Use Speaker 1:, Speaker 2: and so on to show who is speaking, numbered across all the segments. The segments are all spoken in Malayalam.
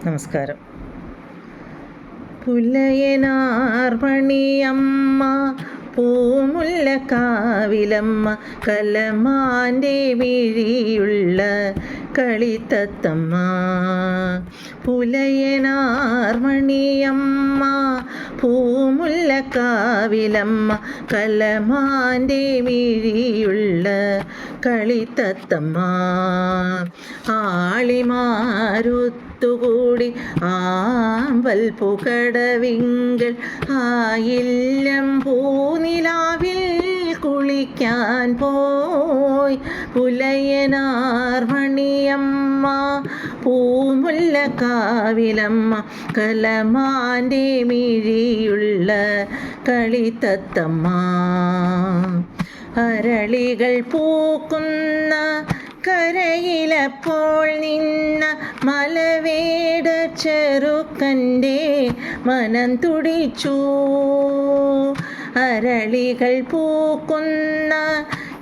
Speaker 1: നമസ്കാരം. പുലയനാർമണിയമ്മ പൂമുല്ലക്കാവിലമ്മ കലമാൻ്റെ മിഴിയുള്ള കളിത്തത്തമ്മ. പുലയനാർമണിയമ്മ പൂമുല്ലക്കാവിലമ്മ കലമാൻ്റെ മിഴിയുള്ള കളിത്തത്തമ്മ. ആളിമാരുത്തുകൂടി ആമ്പൽ പുകടവിങ്കൽ ആയില്യം പൂനിലാവിൽ കുളിക്കാൻ പോയി പുലയനാർമണിയമ്മ പൂമുല്ലക്കാവിലമ്മ കലമാൻ്റെ മിഴിയുള്ള കളിത്തത്തമ്മ. അരളികൾ പൂക്കുന്ന കരയിലപ്പോൾ നിന്ന മലവേട ചെറുക്കൻ്റെ മനം തുടിച്ചു. അരളികൾ പൂക്കുന്ന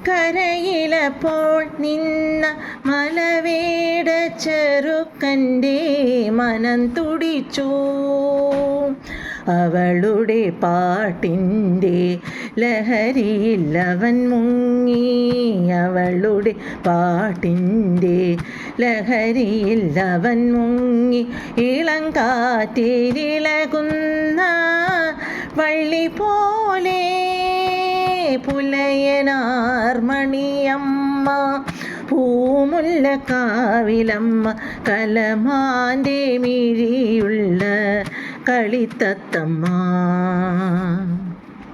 Speaker 1: കരയിലപ്പോൾ നിന്ന മലവേട ചെറുക്കൻ്റെ മനം തുടിച്ചു. അവളുടെ പാട്ടിൻ്റെ ലഹരിയിൽ അവൻ മുങ്ങി. അവളുടെ പാട്ടിൻ്റെ ലഹരിയിൽ അവൻ മുങ്ങി. ഇളം കാറ്റിലിളകുന്ന വള്ളി പോലെ പുലയനാർമണിയമ്മ പൂമുല്ലക്കാവിലമ്മ കലമാൻ്റെ മിഴിയുള്ള കളിത്തത്തമ്മ.